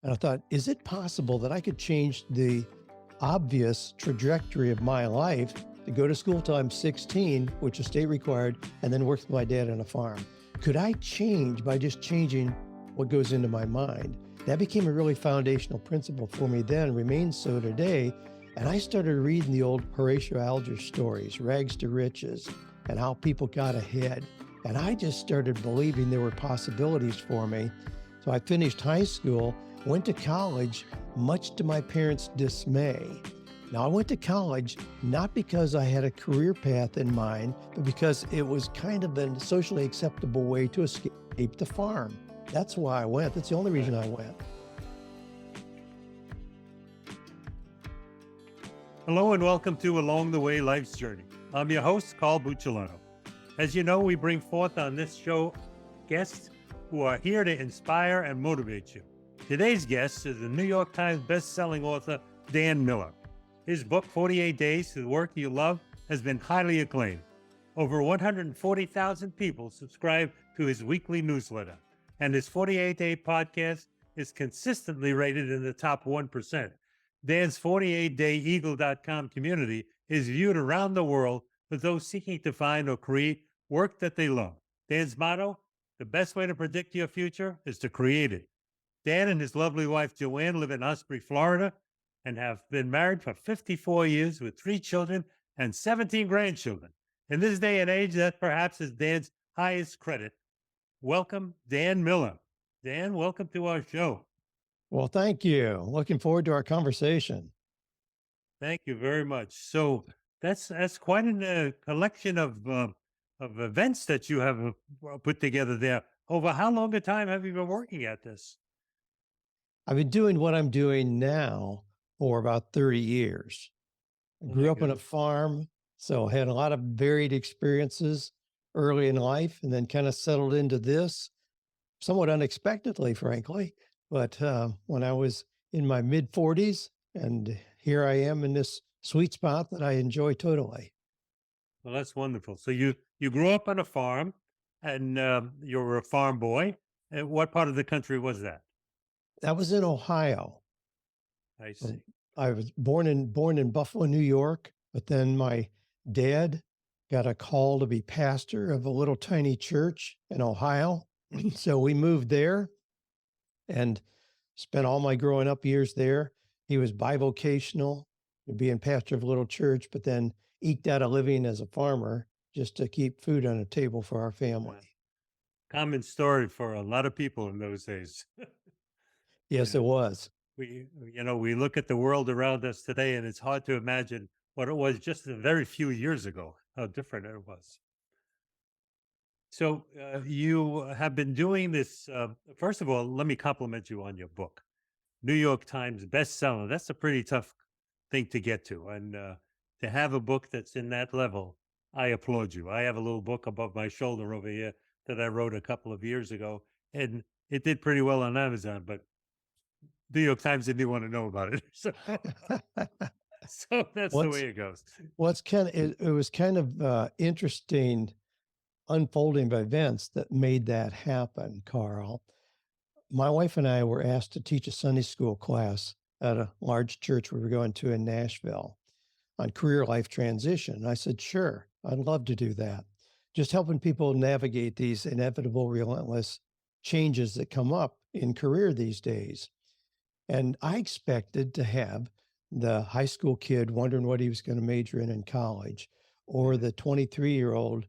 And I thought, is it possible that I could change the obvious trajectory of my life to go to school till I'm 16, which is state required, and then work with my dad on a farm? Could I change by just changing what goes into my mind? That became a really foundational principle for me then, remains so today. And I started reading the old Horatio Alger stories, Rags to Riches, and how people got ahead. And I just started believing there were possibilities for me. So I finished high school, went to college, much to my parents' dismay. Now, I went to college not because I had a career path in mind, but because it was kind of a socially acceptable way to escape the farm. That's why I went. That's the only reason I went. Hello and welcome to Along the Way Life's Journey. I'm your host, Carl Buccellato. As you know, we bring forth on this show guests who are here to inspire and motivate you. Today's guest is the New York Times best-selling author, Dan Miller. His book, 48 Days to the Work You Love, has been highly acclaimed. Over 140,000 people subscribe to his weekly newsletter, and his 48-day podcast is consistently rated in the top 1%. Dan's 48dayeagle.com community is viewed around the world for those seeking to find or create work that they love. Dan's motto, the best way to predict your future is to create it. Dan and his lovely wife, Joanne, live in Osprey, Florida, and have been married for 54 years with 3 children and 17 grandchildren. In this day and age, that perhaps is Dan's highest credit. Welcome, Dan Miller. Dan, welcome to our show. Well, thank you. Looking forward to our conversation. Thank you very much. So that's quite a collection of events that you have put together there. Over how long a time have you been working at this? I've been doing what I'm doing now for about 30 years. I Oh grew my up on a goodness. farm, so had a lot of varied experiences early in life, and then kind of settled into this somewhat unexpectedly, frankly. But when I was in my mid 40s, and here I am in this sweet spot that I enjoy totally. Well, that's wonderful. So you grew up on a farm, and you were a farm boy. And what part of the country was that? That was in Ohio. I So see. I was born in Buffalo, New York, but then my dad got a call to be pastor of a little tiny church in Ohio. So we moved there and spent all my growing up years there. He was bivocational, being pastor of a little church, but then eked out a living as a farmer just to keep food on the table for our Yeah. family. Common story for a lot of people in those days. Yes, Yeah. it was. We look at the world around us today, and it's hard to imagine what it was just a very few years ago, how different it was. So you have been doing this. First of all, let me compliment you on your book, New York Times bestseller. That's a pretty tough thing to get to, and to have a book that's in that level, I applaud you. I have a little book above my shoulder over here that I wrote a couple of years ago, and it did pretty well on Amazon, but New York Times didn't even want to know about it. So that's the What's way it goes. what's kind of it was kind of interesting unfolding of events that made that happen, Carl. My wife and I were asked to teach a Sunday school class at a large church we were going to in Nashville on career life transition. And I said, sure, I'd love to do that. Just helping people navigate these inevitable, relentless changes that come up in career these days. And I expected to have the high school kid wondering what he was going to major in college, or the 23-year-old,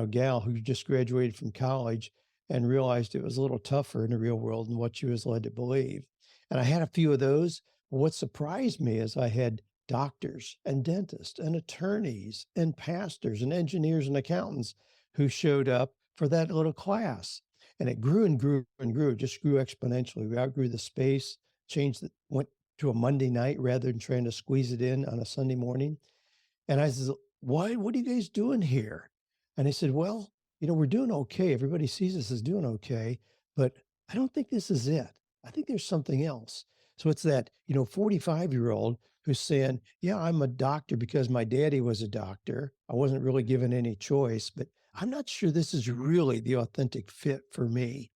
gal who just graduated from college and realized it was a little tougher in the real world than what she was led to believe. And I had a few of those. What surprised me is I had doctors and dentists and attorneys and pastors and engineers and accountants who showed up for that little class. And it grew and grew and grew. It just grew exponentially. We outgrew the space, went to a Monday night rather than trying to squeeze it in on a Sunday morning. And I said, what are you guys doing here? And they said, well, we're doing okay. Everybody sees us as doing okay, but I don't think this is it. I think there's something else. So it's that, 45-year-old who's saying, yeah, I'm a doctor because my daddy was a doctor. I wasn't really given any choice, but I'm not sure this is really the authentic fit for me.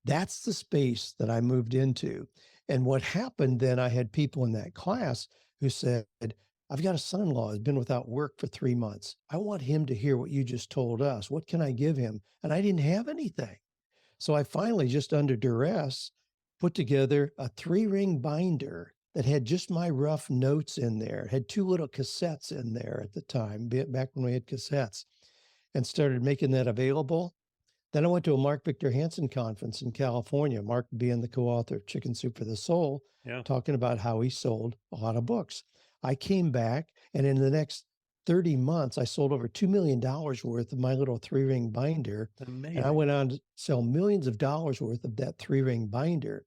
That's the space that I moved into. And what happened then, I had people in that class who said, I've got a son in law who's been without work for 3 months. I want him to hear what you just told us. What can I give him? And I didn't have anything. So I finally, just under duress, put together a 3-ring binder that had just my rough notes in there. It had 2 little cassettes in there at the time, back when we had cassettes, and started making that available. Then I went to a Mark Victor Hansen conference in California, Mark being the co-author of Chicken Soup for the Soul, Yeah. talking about how he sold a lot of books. I came back, and in the next 30 months, I sold over $2 million worth of my little 3-ring binder, and I Amazing. went on to sell millions of dollars worth of that 3-ring binder.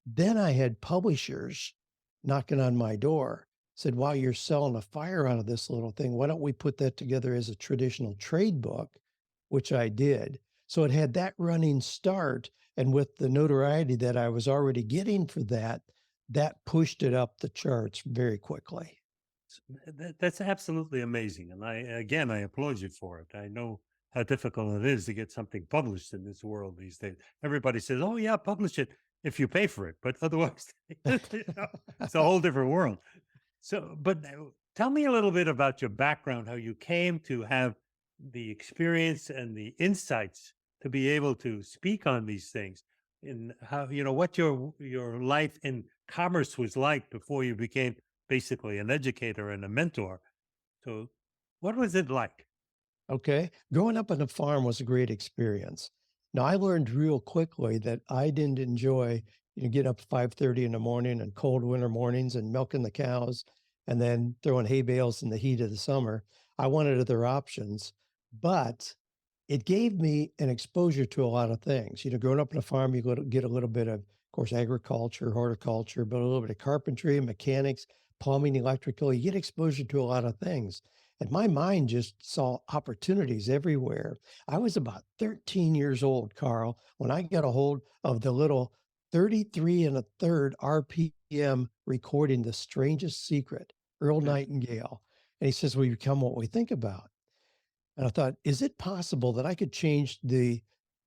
Then I had publishers knocking on my door, said, "Wow, you're selling a fire out of this little thing. Why don't we put that together as a traditional trade book?" Which I did. So it had that running start, and with the notoriety that I was already getting for that, that pushed it up the charts very quickly. That's absolutely amazing. And I applaud you for it. I know how difficult it is to get something published in this world these days. Everybody says, oh, yeah, publish it if you pay for it. But otherwise, it's a whole different world. So, but tell me a little bit about your background, how you came to have the experience and the insights to be able to speak on these things, and how what your life in commerce was like before you became basically an educator and a mentor. So, what was it like? Okay. Growing up on a farm was a great experience. Now, I learned real quickly that I didn't enjoy, getting up at 5:30 in the morning and cold winter mornings and milking the cows and then throwing hay bales in the heat of the summer. I wanted other options, but it gave me an exposure to a lot of things. Growing up on a farm, you get a little bit of course, agriculture, horticulture, but a little bit of carpentry, mechanics, plumbing, electrical. You get exposure to a lot of things. And my mind just saw opportunities everywhere. I was about 13 years old, Carl, when I got a hold of the little 33 and a third RPM recording, The Strangest Secret, Earl Yeah. Nightingale. And he says, "Will you become what we think about?" And I thought, is it possible that I could change the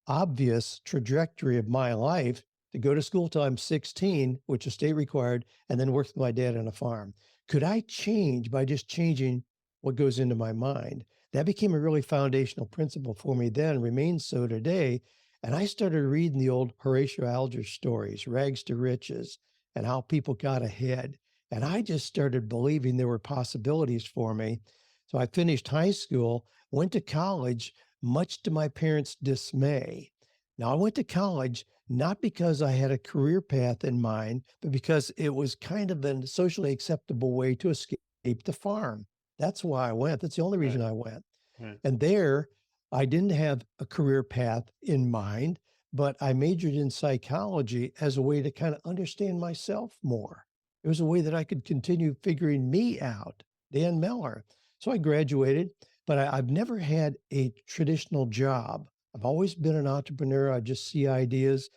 obvious trajectory of my life to go to school till I'm 16, which is state required, and then work with my dad on a farm? Could I change by just changing what goes into my mind? That became a really foundational principle for me then, remains so today. And I started reading the old Horatio Alger stories, Rags to Riches, and how people got ahead. And I just started believing there were possibilities for me. So I finished high school, went to college, much to my parents' dismay. Now, I went to college not because I had a career path in mind, but because it was kind of a socially acceptable way to escape the farm. That's why I went. That's the only Right. reason I went. Right. And there, I didn't have a career path in mind, but I majored in psychology as a way to kind of understand myself more. It was a way that I could continue figuring me out, Dan Miller. So I graduated, but I've never had a traditional job. I've always been an entrepreneur. I just see ideas.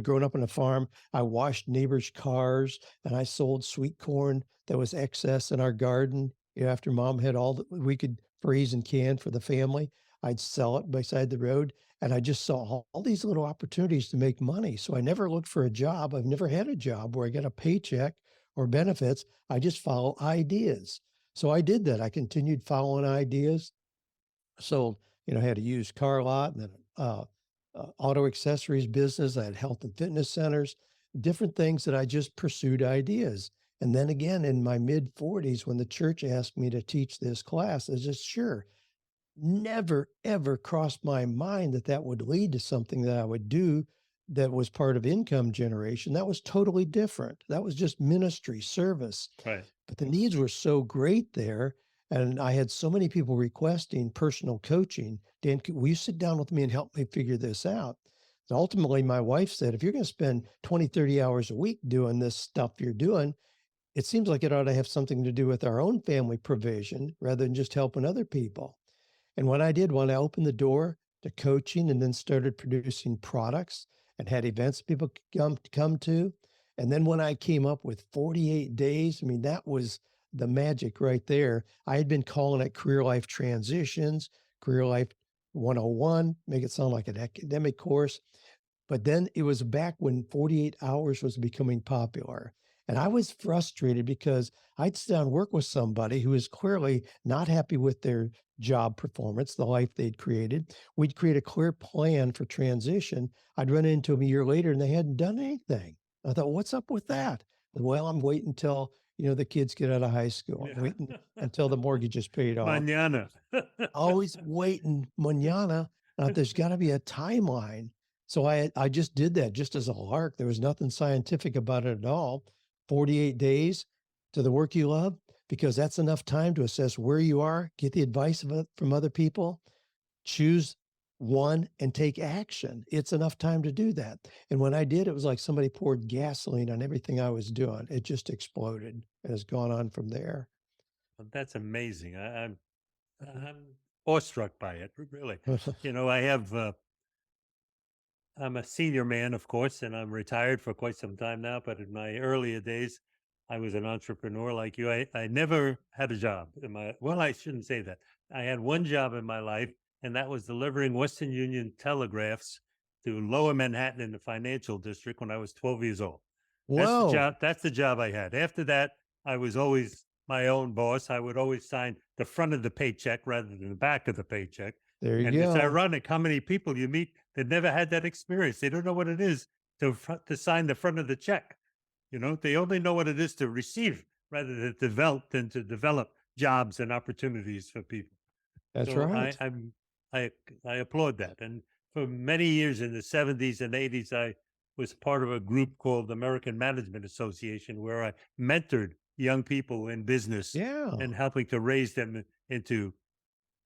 Growing up on a farm, I washed neighbors' cars and I sold sweet corn that was excess in our garden. After mom had all that we could freeze and can for the family, I'd sell it beside the road. And I just saw all these little opportunities to make money. So I never looked for a job. I've never had a job where I got a paycheck or benefits. I just follow ideas. So I did that. I continued following ideas, sold, had a used car lot and then auto accessories business. I had health and fitness centers, different things that I just pursued ideas. And then again, in my mid 40s, when the church asked me to teach this class, I just, sure, never ever crossed my mind that that would lead to something that I would do that was part of income generation. That was totally different. That was just ministry service. Right. But the needs were so great there. And I had so many people requesting personal coaching. Dan, will you sit down with me and help me figure this out? And ultimately, my wife said, if you're going to spend 20, 30 hours a week doing this stuff you're doing, it seems like it ought to have something to do with our own family provision rather than just helping other people. And what I did when I opened the door to coaching and then started producing products and had events people could come to, and then when I came up with 48 days, I mean, that was the magic right there. I had been calling it career life transitions, career life 101, make it sound like an academic course. But then it was back when 48 hours was becoming popular. And I was frustrated because I'd sit down and work with somebody who is clearly not happy with their job performance, the life they'd created. We'd create a clear plan for transition. I'd run into them a year later and they hadn't done anything. I thought, what's up with that? Well, I'm waiting until, the kids get out of high school. I'm Yeah. waiting until the mortgage is paid off. Mañana. Always waiting mañana. There's got to be a timeline. So I just did that just as a lark. There was nothing scientific about it at all. 48 days to the work you love, because that's enough time to assess where you are, get the advice from other people, choose one and take action. It's enough time to do that. And when I did, it was like somebody poured gasoline on everything I was doing. It just exploded and has gone on from there. That's amazing. I'm awestruck by it, really. I have I'm a senior man, of course, and I'm retired for quite some time now. But in my earlier days, I was an entrepreneur like you. I never had a job in well, I shouldn't say that. I had one job in my life, and that was delivering Western Union telegraphs to Lower Manhattan in the financial district when I was 12 years old. That's the Whoa, job. That's the job I had. After that, I was always my own boss. I would always sign the front of the paycheck rather than the back of the paycheck. there you And it's go. ironic how many people you meet that never had that experience. They don't know what it is to sign the front of the check. They only know what it is to receive rather than to develop jobs and opportunities for people. That's So right. I I applaud that. And for many years in the 70s and 80s, I was part of a group called the American Management Association where I mentored young people in business Yeah. and helping to raise them into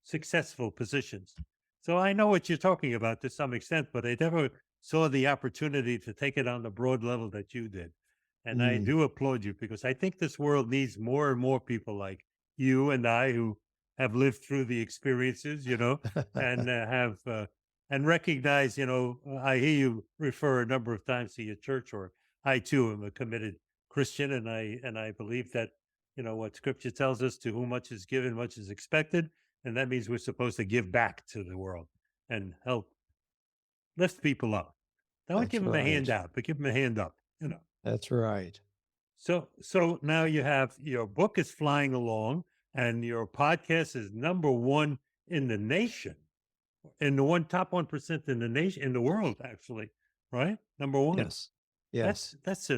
successful positions. So I know what you're talking about to some extent, but I never saw the opportunity to take it on the broad level that you did. And I Mm. do applaud you because I think this world needs more and more people like you and I who have lived through the experiences, and and recognize, I hear you refer a number of times to your church, or I too am a committed Christian, and I believe that, what Scripture tells us: to whom much is given, much is expected, and that means we're supposed to give back to the world and help lift people up. Don't That's give them a right. handout, but give them a hand up. That's right. So now you have your book is flying along, and your podcast is number one in the nation, in the top 1% in the nation, in the world, actually, right? Number one. Yes. Yes. It's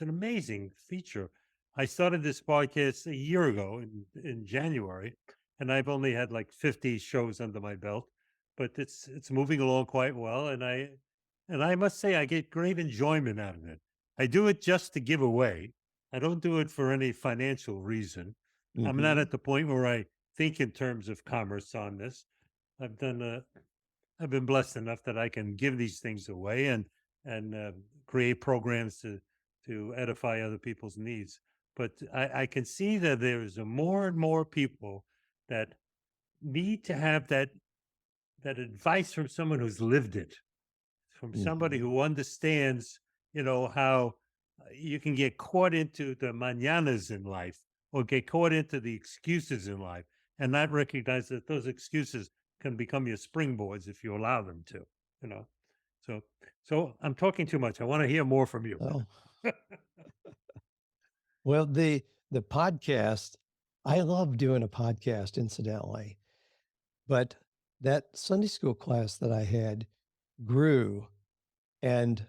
an amazing feature. I started this podcast a year ago in January, and I've only had like 50 shows under my belt, but it's moving along quite well, and I must say I get great enjoyment out of it. I do it just to give away. I don't do it for any financial reason. I'm not Mhm. at the point where I think in terms of commerce on this. I've done I've been blessed enough that I can give these things away and create programs to edify other people's needs. But I can see that there's a more and more people that need to have that advice from someone who's lived it, from somebody Mhm. who understands, how you can get caught into the mañanas in life or get caught into the excuses in life and not recognize that those excuses can become your springboards if you allow them to, you know. So so I'm talking too much. I want to hear more from you. Oh, well, the podcast, I love doing a podcast incidentally, but that Sunday school class that I had grew, and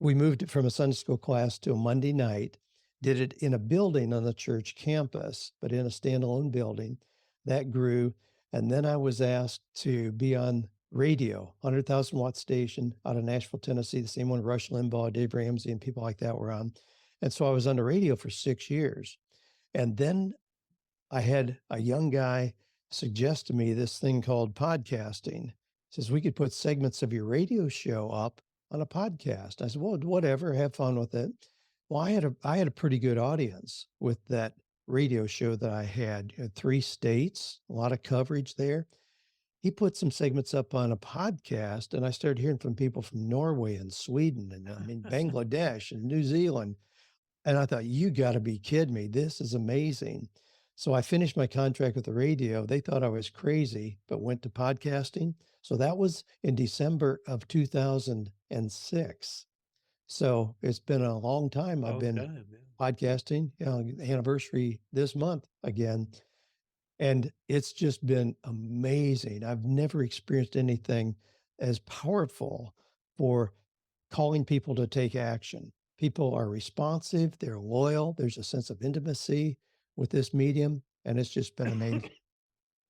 we moved it from a Sunday school class to a Monday night, did it in a building on the church campus, but in a standalone building. That grew. And then I was asked to be on radio, 100,000-watt station out of Nashville, Tennessee, the same one Rush Limbaugh, Dave Ramsey, and people like that were on. And so I was on the radio for 6 years. And then I had a young guy suggest to me this thing called podcasting. Says we could put segments of your radio show up on a podcast. I said, well, whatever, have fun with it. Well, I had a pretty good audience with that radio show that I had. You know, 3 states, a lot of coverage there. He put some segments up on a podcast, and I started hearing from people from Norway and Sweden and I mean Bangladesh and New Zealand. And I thought, you got to be kidding me. This is amazing. So I finished my contract with the radio. They thought I was crazy, but went to podcasting. So that was in December of 2006. So it's been a long time. I've Long been time. Yeah. podcasting, anniversary this month again. And it's just been amazing. I've never experienced anything as powerful for calling people to take action. People are responsive, they're loyal, there's a sense of intimacy with this medium, and it's just been amazing.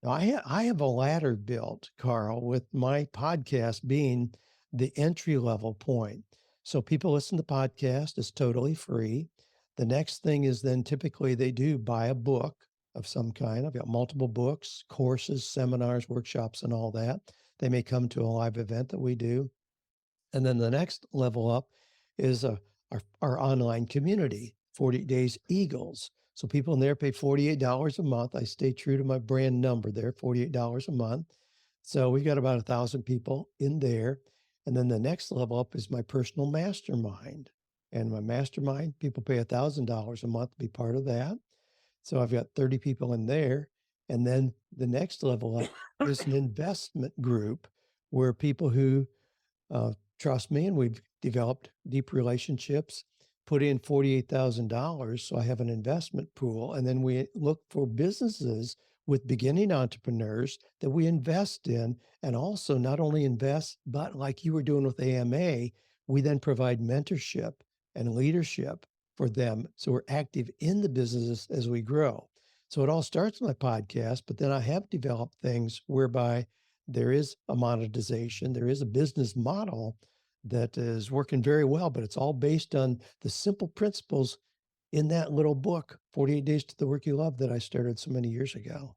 Now, I have a ladder built, Carl, with my podcast being the entry level point. So people listen to podcast, it's totally free. The next thing is then typically they do buy a book of some kind. I've got multiple books, courses, seminars, workshops, and all that. They may come to a live event that we do. And then the next level up is our online community, 40 Days Eagles. So people in there pay $48 a month. I stay true to my brand number there, $48 a month. So we've got about 1,000 people in there. And then the next level up is my personal mastermind. And my mastermind, people pay $1,000 a month to be part of that. So I've got 30 people in there. And then the next level up is an investment group where people who trust me, and we've developed deep relationships, put in $48,000. So I have an investment pool. And then we look for businesses with beginning entrepreneurs that we invest in and also not only invest, but like you were doing with AMA, we then provide mentorship and leadership for them. So we're active in the businesses as we grow. So it all starts with my podcast, but then I have developed things whereby there is a monetization, there is a business model that is working very well, but it's all based on the simple principles in that little book, 48 Days to the Work You Love, that I started so many years ago.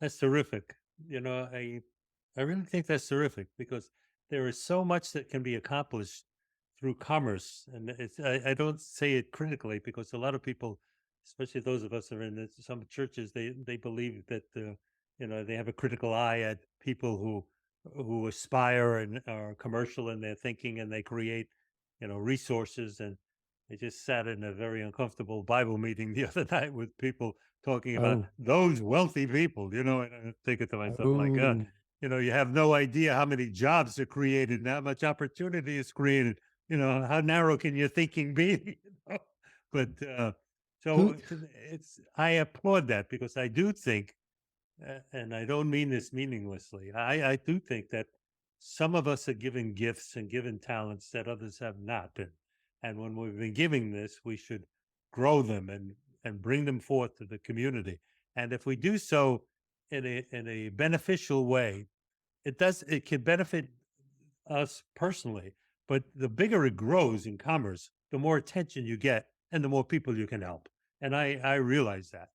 That's terrific. You know, I really think that's terrific because there is so much that can be accomplished through commerce, and I don't say it critically because a lot of people, especially those of us that are in some churches, they believe that they have a critical eye at people who aspire and are commercial in their thinking, and they create resources. And I just sat in a very uncomfortable Bible meeting the other night with people talking about Oh, those wealthy people, and I'm thinking to myself, my God, oh, you have no idea how many jobs are created and how much opportunity is created. How narrow can your thinking be? you know? But who, it's I applaud that because I do think, and I don't mean this meaninglessly. I do think that some of us are given gifts and given talents that others have not been, and when we've been giving this, we should grow them and bring them forth to the community. And if we do so in a beneficial way, it can benefit us personally, but the bigger it grows in commerce, the more attention you get and the more people you can help. And I realize that,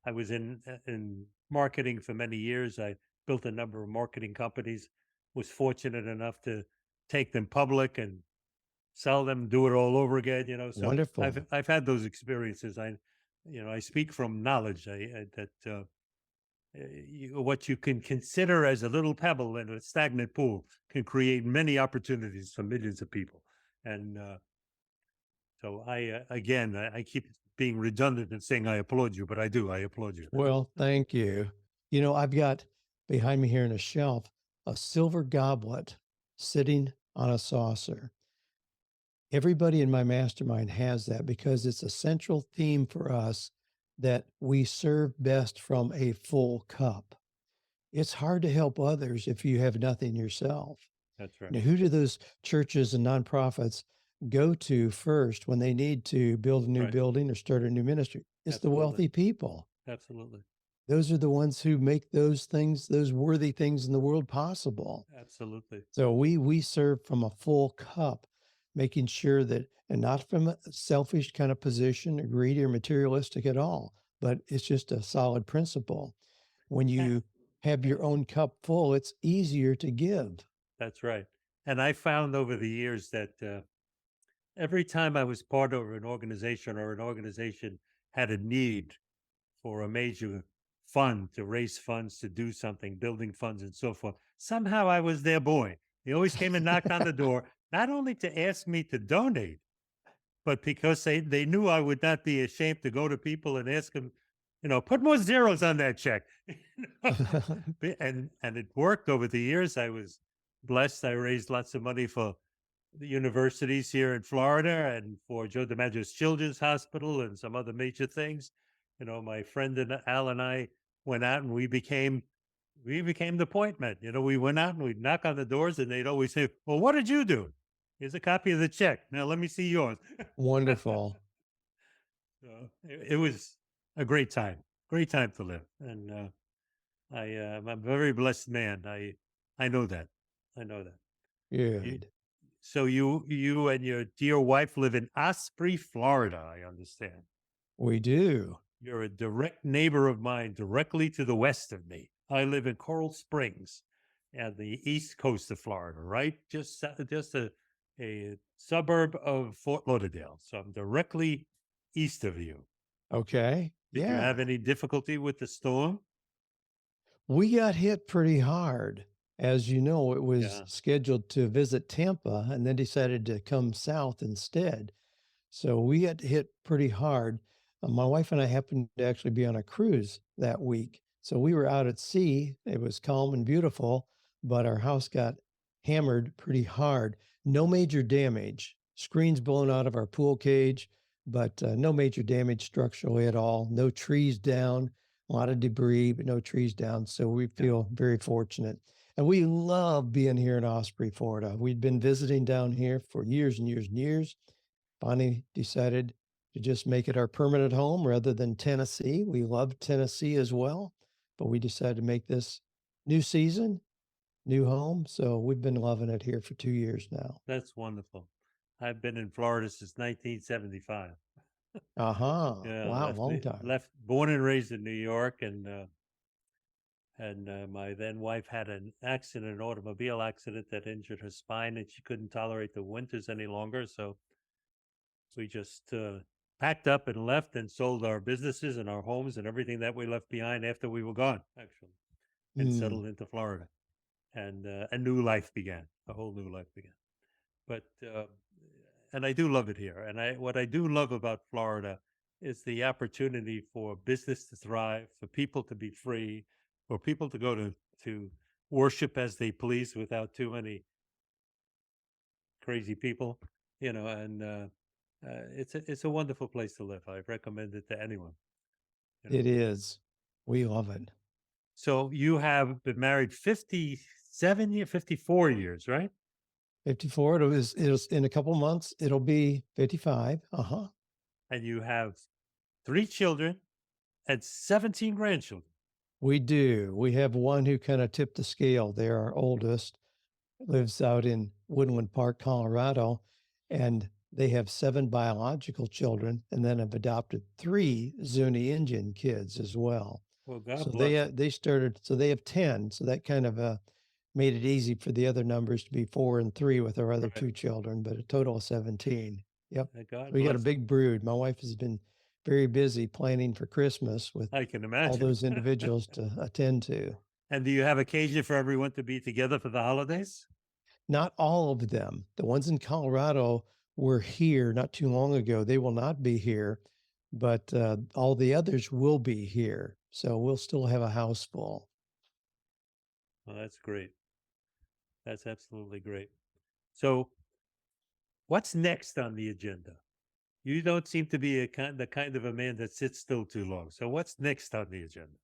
I was in marketing for many years. I built a number of marketing companies, was fortunate enough to take them public and sell them, do it all over again, so I've wonderful. I've had those experiences. I speak from knowledge. That what you can consider as a little pebble in a stagnant pool can create many opportunities for millions of people. And so again, I keep being redundant and saying I applaud you, but I do. I applaud you. Well, thank you. I've got behind me here on a shelf a silver goblet sitting on a saucer. Everybody in my mastermind has that because it's a central theme for us that we serve best from a full cup. It's hard to help others if you have nothing yourself. That's right. Who do those churches and nonprofits go to first when they need to build a new Right. building or start a new ministry? It's the Absolutely. wealthy people. Absolutely. Those are the ones who make those things, those worthy things in the world possible. Absolutely. So we serve from a full cup, making sure that, and not from a selfish kind of position or greedy or materialistic at all, but it's just a solid principle. When Eh, you have eh, your own cup full, it's easier to give. That's right. And I found over the years that every time I was part of an organization or an organization had a need for a major fund to raise funds to do something, building funds and so forth. Somehow I was their boy. He always came and knocked on the door, not only to ask me to donate, but because they knew I would not be ashamed to go to people and ask them put more zeros on that check. And it worked over the years. I was blessed. I raised lots of money for the universities here in Florida and for Joe DiMaggio's Children's Hospital and some other major things. My friend and Al and I went out and we became the point men. We went out and we'd knock on the doors and they'd always say, "Well, what did you do? Here's a copy of the check. Now let me see yours." Wonderful. So it was a great time to live. And I'm a very blessed man. I know that. I know that. You, Good. so you and your dear wife live in Osprey, Florida, I understand. We do. You're a direct neighbor of mine, directly to the west of me. I live in Coral Springs, at the east coast of Florida, right? Just a suburb of Fort Lauderdale. So I'm directly east of you. Okay. Did you have Yeah. any difficulty with the storm? We got hit pretty hard. As you know, it was Yeah. scheduled to visit Tampa and then decided to come south instead. So we got hit pretty hard. My wife and I happened to actually be on a cruise that week. So we were out at sea. It was calm and beautiful, but our house got hammered pretty hard. No major damage. Screens blown out of our pool cage, but no major damage structurally at all. No trees down, a lot of debris, but no trees down. So we Yeah. feel very fortunate. And we love being here in Osprey, Florida. We'd been visiting down here for years and years and years. Finally decided to just make it our permanent home rather than Tennessee. We love Tennessee as well, but we decided to make this new season, new home. So we've been loving it here for 2 years now. That's wonderful. I've been in Florida since 1975. Uh-huh. Yeah, Wow, long time. born and raised in New York, and my then wife had an automobile accident that injured her spine, and she couldn't tolerate the winters any longer. So we just packed up and left and sold our businesses and our homes and everything that we left behind after we were gone, actually, and Mm, settled into Florida. And a new life began. A whole new life began. But and I do love it here. And what I do love about Florida is the opportunity for business to thrive, for people to be free, for people to go to worship as they please without too many crazy people, and it's a wonderful place to live. I recommend it to anyone. You know. it is. We love it. So you have been married 54 years, right? 54, it was in a couple months, it'll be 55. Uh-huh. And you have 3 children and 17 grandchildren. We do. We have one who kind of tipped the scale. They're our oldest. Lives out in Woodland Park, Colorado, and they have 7 biological children and then have adopted 3 Zuni Indian kids as well. Well, So God bless them. they have 10, so that kind of, made it easy for the other numbers to be 4 and 3 with our other Right. 2 children, but a total of 17. Yep. So God we got a bless them. big brood. My wife has been very busy planning for Christmas with I can all imagine. those individuals to attend to. And do you have occasion for everyone to be together for the holidays? Not all of them. The ones in Colorado were here not too long ago. They will not be here, but all the others will be here. So we'll still have a house full. Well, that's great. That's absolutely great. So, what's next on the agenda? You don't seem to be the kind of a man that sits still too long. So, what's next on the agenda?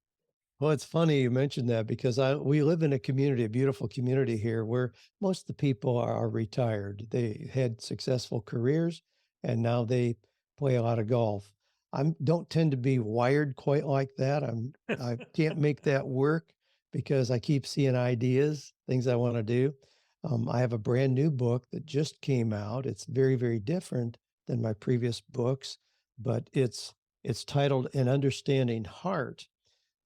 Well, it's funny you mentioned that because we live in a community, a beautiful community here where most of the people are retired. They had successful careers and now they play a lot of golf. I don't tend to be wired quite like that. I can't make that work because I keep seeing ideas, things I want to do. I have a brand new book that just came out. It's very, very different than my previous books, but it's titled An Understanding Heart,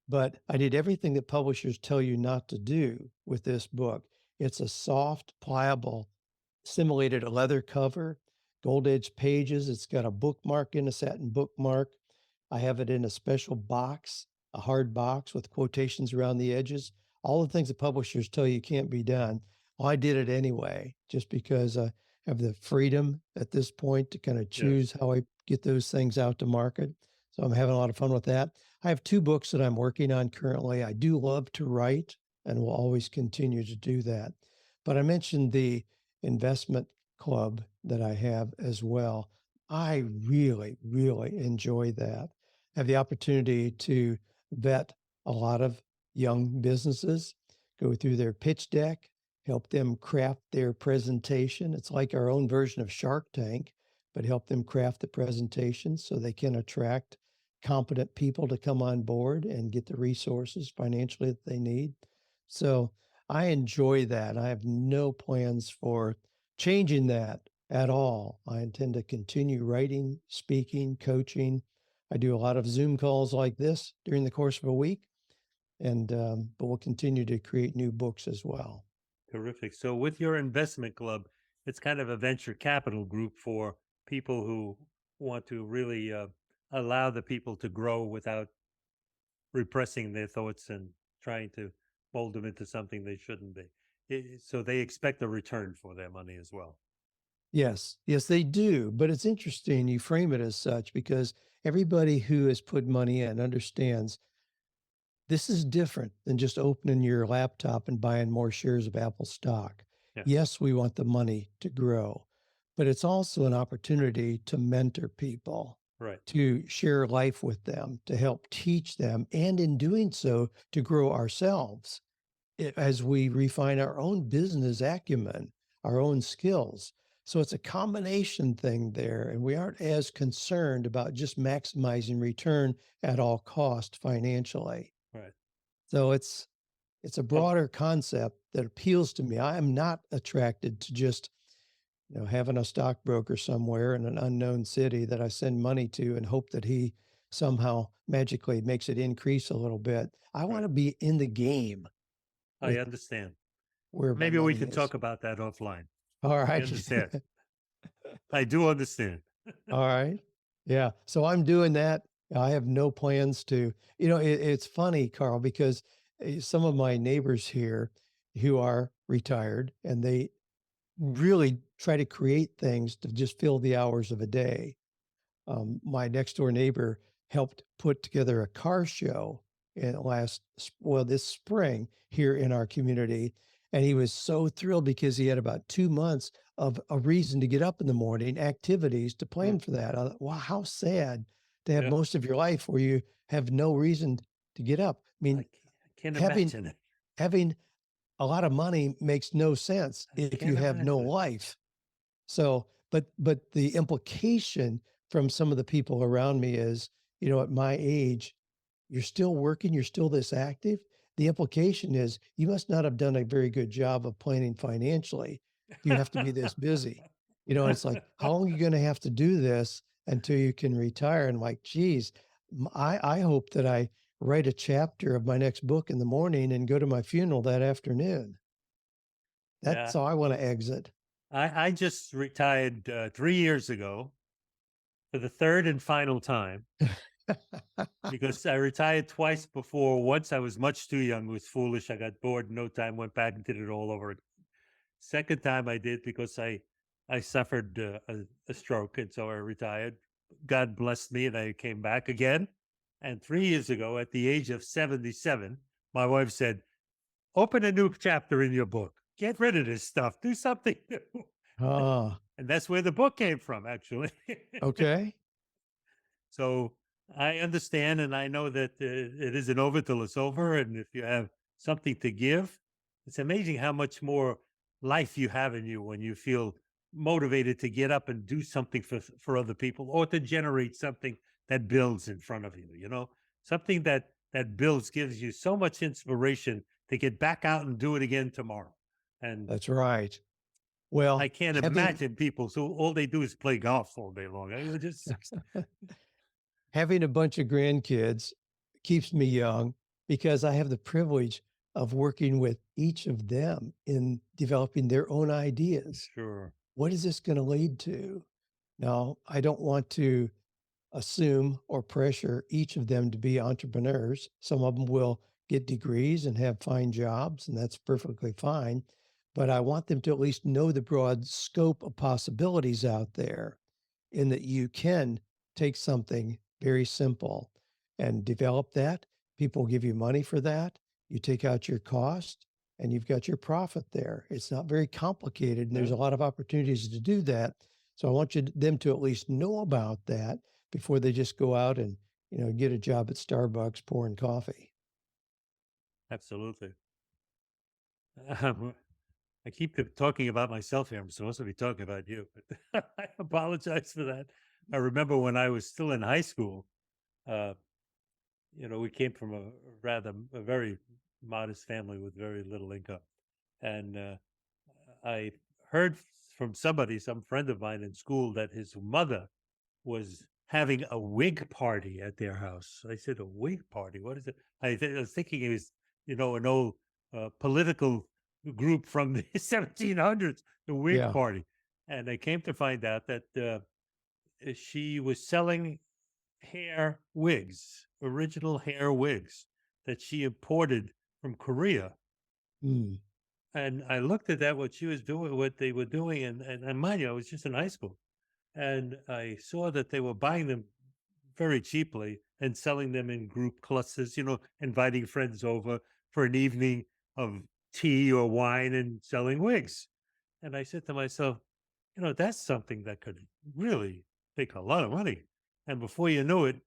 but I did everything that publishers tell you not to do with this book. It's a soft, pliable, simulated leather cover, gold edged pages. It's got a bookmark in a satin bookmark. I have it in a special box, a hard box with quotations around the edges. All the things that publishers tell you can't be done. Well, I did it anyway, just because I have the freedom at this point to kind of Yes. choose how I get those things out to market. So I'm having a lot of fun with that. I have 2 books that I'm working on currently. I do love to write and will always continue to do that. But I mentioned the investment club that I have as well. I really, really enjoy that. I have the opportunity to vet a lot of young businesses, go through their pitch deck, help them craft their presentation. It's like our own version of Shark Tank, but help them craft the presentation so they can attract competent people to come on board and get the resources financially that they need. So I enjoy that. I have no plans for changing that at all. I intend to continue writing, speaking, coaching. I do a lot of Zoom calls like this during the course of a week, and but we'll continue to create new books as well. Terrific. So, with your investment club, it's kind of a venture capital group for people who want to really allow the people to grow without repressing their thoughts and trying to mold them into something they shouldn't be. So, they expect a return for their money as well. Yes, yes, they do. But it's interesting you frame it as such because everybody who has put money in understands this is different than just opening your laptop and buying more shares of Apple stock. Yeah. Yes, we want the money to grow, but it's also an opportunity to mentor people, Right. to share life with them, to help teach them, and in doing so, to grow ourselves as we refine our own business acumen, our own skills. So it's a combination thing there, and we aren't as concerned about just maximizing return at all cost financially. Right. So it's a Well, broader concept that appeals to me. I am not attracted to just, having a stockbroker somewhere in an unknown city that I send money to and hope that he somehow magically makes it increase a little bit. I want right. to be in the game I with understand. where my Maybe we money can is. talk about that offline. All I right. understand. I do understand. All right. Yeah. So I'm doing that. I have no plans to, it's funny, Carl, because some of my neighbors here who are retired and they really try to create things to just fill the hours of a day. My next door neighbor helped put together a car show this spring here in our community. And he was so thrilled because he had about 2 months of a reason to get up in the morning, activities to Mm, plan for that. I thought, wow, how sad to have yeah. most of your life where you have no reason to get up. I mean, I can't having imagine it. having a lot of money makes no sense I if you can't have no imagine it. life. So, but the implication from some of the people around me is, at my age, you're still working, you're still this active. The implication is you must not have done a very good job of planning financially. You have to be this busy. And it's like, how long are you going to have to do this until you can retire? And like, geez, I hope that I write a chapter of my next book in the morning and go to my funeral that afternoon. That's Yeah. how I want to exit. I just retired 3 years ago for the third and final time because I retired twice before. Once I was much too young, was foolish. I got bored, no time, went back and did it all over. Second time I did because I suffered a stroke, and so I retired. God blessed me, and I came back again. And 3 years ago, at the age of 77, my wife said, "Open a new chapter in your book. Get rid of this stuff. Do something new." Ah, And that's where the book came from, actually. okay. So I understand, and I know that it isn't over till it's over. And if you have something to give, it's amazing how much more life you have in you when you feel motivated to get up and do something for other people, or to generate something that builds in front of you. Something that builds gives you so much inspiration to get back out and do it again tomorrow. And That's right. I Well, can't imagine people so all they do is play golf all day long. I would just having a bunch of grandkids keeps me young because I have the privilege of working with each of them in developing their own ideas. sure. What is this going to lead to? Now, I don't want to assume or pressure each of them to be entrepreneurs. Some of them will get degrees and have fine jobs, and that's perfectly fine. But I want them to at least know the broad scope of possibilities out there in that you can take something very simple, and develop that. People give you money for that. You take out your cost and you've got your profit there. It's not very complicated, and there's Yeah, a lot of opportunities to do that. So I want them to at least know about that before they just go out and, get a job at Starbucks pouring coffee. absolutely. I keep talking about myself here. I'm supposed to be talking about you, but I apologize for that. I remember when I was still in high school, uh, we came from a very modest family with very little income. And I heard from somebody, some friend of mine in school, that his mother was having a wig party at their house. I said, "A wig party? What is it?" I was thinking it was, an old political group from the 1700s, the wig Yeah. party. And I came to find out that she was selling hair wigs, original hair wigs that she imported from Korea. Mm. And I looked at that, what she was doing, what they were doing, and mind you, I was just in high school, and I saw that they were buying them very cheaply and selling them in group clusters, inviting friends over for an evening of tea or wine and selling wigs. And I said to myself, that's something that could really take a lot of money. And before you knew it,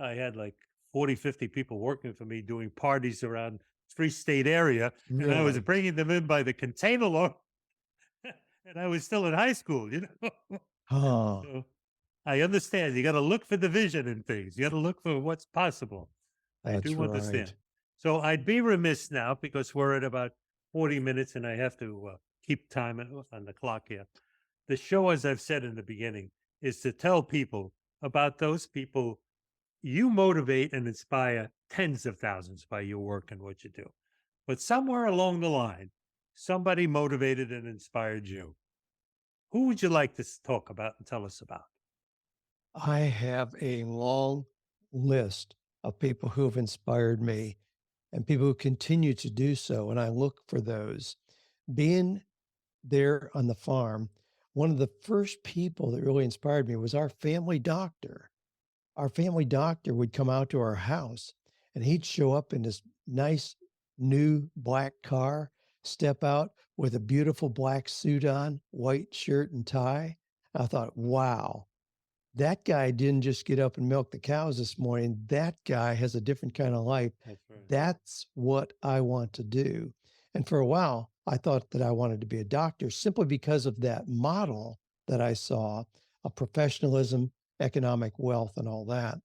I had like 40, 50 people working for me doing parties around three-state area, and I was Really? bringing them in by the container load, and I was still in high school. Huh. So I understand. You got to look for the vision in things. You got to look for what's possible. I That's do understand. right. So I'd be remiss now because we're at about 40 minutes and I have to keep time on the clock here. The show, as I've said in the beginning, is to tell people about those people you motivate and inspire tens of thousands by your work and what you do. But somewhere along the line, somebody motivated and inspired you. Who would you like to talk about and tell us about? I have a long list of people who have inspired me and people who continue to do so, and I look for those. Being there on the farm, one of the first people that really inspired me was our family doctor. Our family doctor would come out to our house, and he'd show up in this nice new black car, step out with a beautiful black suit on, white shirt and tie. I thought, wow, that guy didn't just get up and milk the cows this morning. That guy has a different kind of life. That's right. That's what I want to do. And for a while, I thought that I wanted to be a doctor simply because of that model that I saw of professionalism, economic wealth, and all that.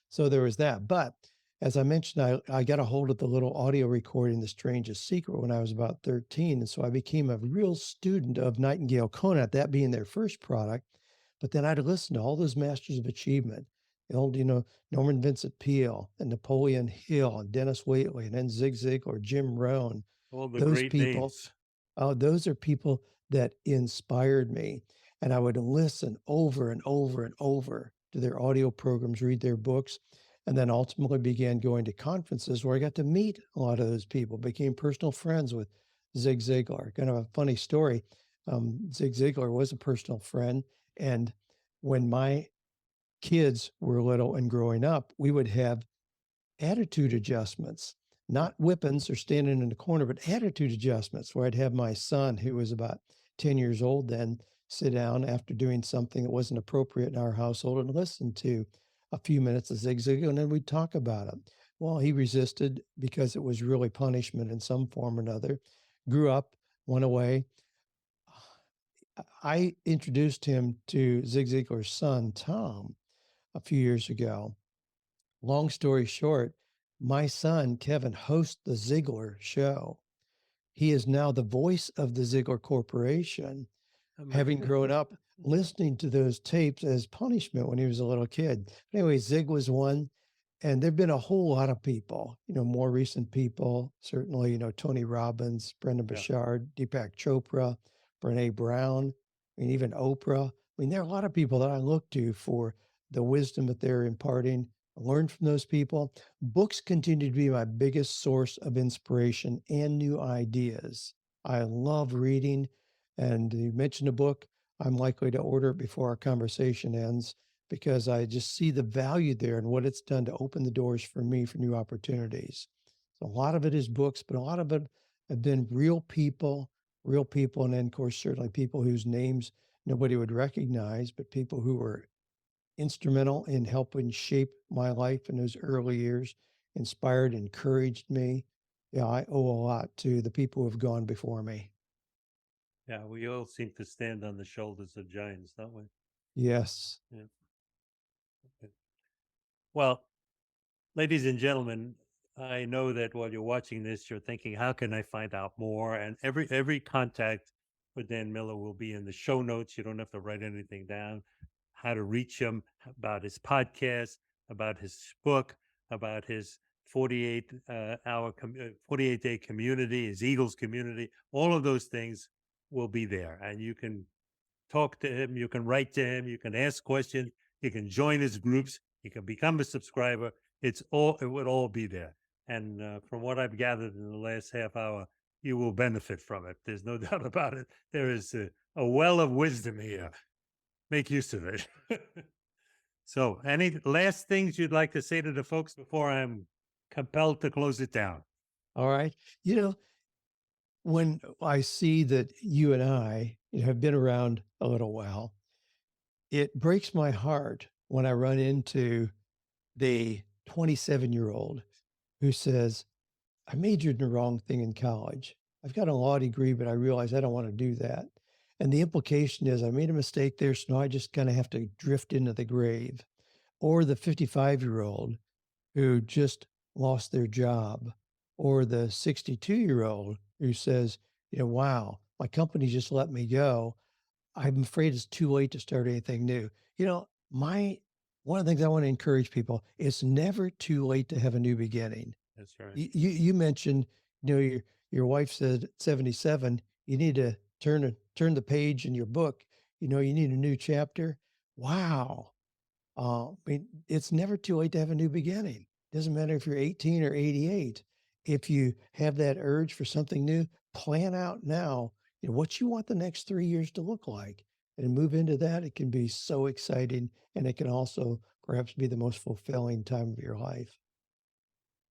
So there was that. But as I mentioned, I got a hold of the little audio recording, The Strangest Secret, when I was about 13. And so I became a real student of Nightingale Conant, that being their first product. But then I'd listen to all those masters of achievement, the old, Norman Vincent Peale and Napoleon Hill and Dennis Waitley and then Zig Ziglar, Jim Rohn. All the Those great people, names. oh, those are people that inspired me. And I would listen over and over and over to their audio programs, read their books, and then ultimately began going to conferences where I got to meet a lot of those people, became personal friends with Zig Ziglar. Kind of a funny story. Zig Ziglar was a personal friend. And when my kids were little and growing up, we would have attitude adjustments, not whippings or standing in the corner, but attitude adjustments where I'd have my son, who was about 10 years old then, sit down after doing something that wasn't appropriate in our household and listen to a few minutes of Zig Zig, and then we'd talk about it. Well, he resisted because it was really punishment in some form or another, grew up, went away. I introduced him to Zig Ziglar's son, Tom, a few years ago. Long story short, my son, Kevin, hosts the Ziegler show. He is now the voice of the Ziegler Corporation, having grown up listening to those tapes as punishment when he was a little kid. Anyway, Zig was one. And there've been a whole lot of people, more recent people, certainly, Tony Robbins, Brendan Yeah. Burchard, Deepak Chopra, Brene Brown, I mean, even Oprah. I mean, there are a lot of people that I look to for the wisdom that they're imparting. I learn from those people. Books continue to be my biggest source of inspiration and new ideas. I love reading. And you mentioned a book. I'm likely to order it before our conversation ends. because I just see the value there and what it's done to open the doors for me for new opportunities. So a lot of it is books, but a lot of it have been real people, and then of course certainly people whose names nobody would recognize, but people who were instrumental in helping shape my life in those early years, inspired, encouraged me. Yeah, I owe a lot to the people who have gone before me. Yeah, we all seem to stand on the shoulders of giants, don't we? Yes. Yeah. Okay. Well, ladies and gentlemen, I know that while you're watching this, you're thinking, how can I find out more? And every contact with Dan Miller will be in the show notes. You don't have to write anything down. How to reach him, about his podcast, about his book, about his 48 day community, his Eagles community. All of those things will be there, and you can talk to him, you can write to him, you can ask questions, you can join his groups, you can become a subscriber. It would all be there. And from what I've gathered in the last half hour, you will benefit from it. There's no doubt about it. There is a well of wisdom here. Make use of it. So, any last things you'd like to say to the folks before I'm compelled to close it down? All right. You know, when I see that you and I have been around a little while, it breaks my heart when I run into the 27-year-old who says, I majored in the wrong thing in college. I've got a law degree, but I realize I don't want to do that. And the implication is I made a mistake there, so now I just kind of have to drift into the grave. Or the 55-year-old who just lost their job, or the 62-year-old who says, wow, my company just let me go. I'm afraid it's too late to start anything new. My one of the things I want to encourage people, it's never too late to have a new beginning. That's right. You mentioned, your wife said at 77, you need to turn the page in your book. You need a new chapter. Wow. I mean, it's never too late to have a new beginning. Doesn't matter if you're 18 or 88. If you have that urge for something new, plan out now, what you want the next 3 years to look like, and move into that. It can be so exciting, and it can also perhaps be the most fulfilling time of your life.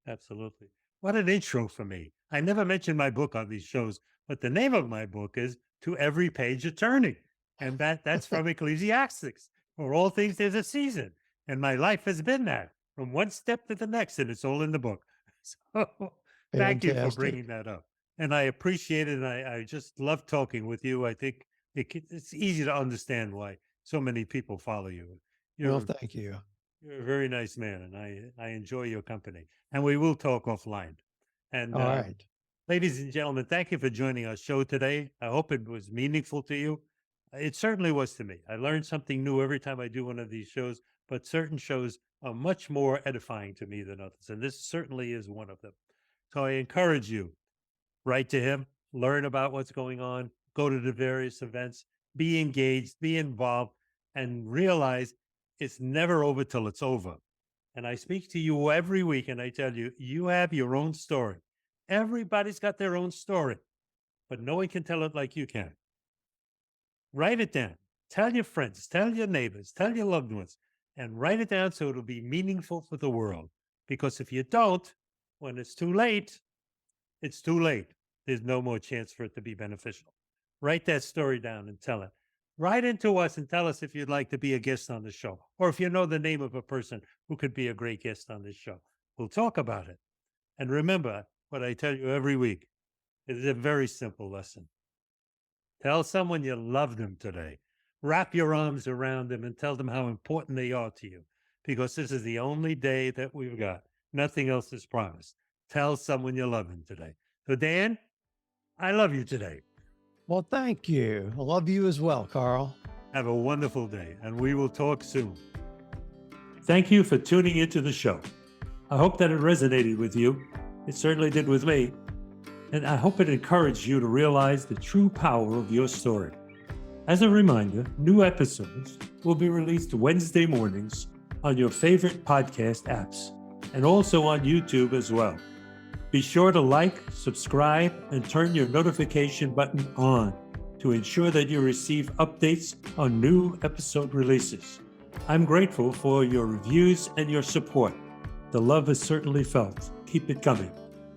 Absolutely. What an intro for me. I never mentioned my book on these shows, but the name of my book is To Every Page a Turning. And that's from Ecclesiastics. For all things, there's a season. And my life has been that from one step to the next, and it's all in the book. So thank you for bringing Fantastic. that up. And I appreciate it. And I just love talking with you. I think it's easy to understand why so many people follow you. Well, You're thank you. you're a very nice man, and I enjoy your company. And we will talk offline. And All right. ladies and gentlemen, thank you for joining our show today. I hope it was meaningful to you. It certainly was to me. I learned something new every time I do one of these shows, but certain shows are much more edifying to me than others. And this certainly is one of them. So I encourage you, write to him, learn about what's going on, go to the various events, be engaged, be involved, and realize it's never over till it's over. And I speak to you every week and I tell you, you have your own story. Everybody's got their own story, but no one can tell it like you can. Write it down. Tell your friends, tell your neighbors, tell your loved ones, and write it down so it'll be meaningful for the world. Because if you don't, when it's too late, it's too late. There's no more chance for it to be beneficial. Write that story down and tell it. Write into us and tell us if you'd like to be a guest on the show, or if you know the name of a person who could be a great guest on this show. We'll talk about it. And remember what I tell you every week. It is a very simple lesson. Tell someone you love them today. Wrap your arms around them and tell them how important they are to you, because this is the only day that we've got. Nothing else is promised. Tell someone you love them today. So, Dan, I love you today. Well, thank you. I love you as well, Carl. Have a wonderful day, and we will talk soon. Thank you for tuning into the show. I hope that it resonated with you. It certainly did with me. And I hope it encouraged you to realize the true power of your story. As a reminder, new episodes will be released Wednesday mornings on your favorite podcast apps, and also on YouTube as well. Be sure to like, subscribe, and turn your notification button on to ensure that you receive updates on new episode releases. I'm grateful for your reviews and your support. The love is certainly felt. Keep it coming.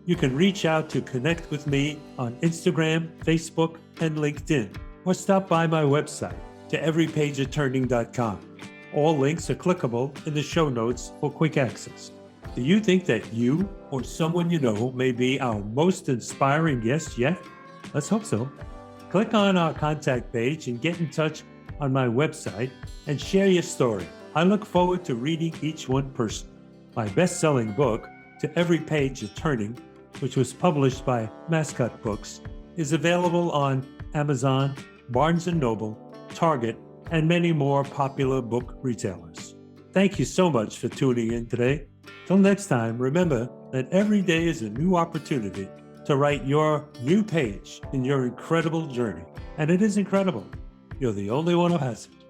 You can reach out to connect with me on Instagram, Facebook, and LinkedIn, or stop by my website, toeverypageofturning.com. All links are clickable in the show notes for quick access. Do you think that you or someone you know may be our most inspiring guest yet? Let's hope so. Click on our contact page and get in touch on my website and share your story. I look forward to reading each one personally. My best-selling book, To Every Page of Turning, which was published by Mascot Books, is available on Amazon, Barnes & Noble, Target, and many more popular book retailers. Thank you so much for tuning in today. Till next time, remember that every day is a new opportunity to write your new page in your incredible journey. And it is incredible. You're the only one who has it.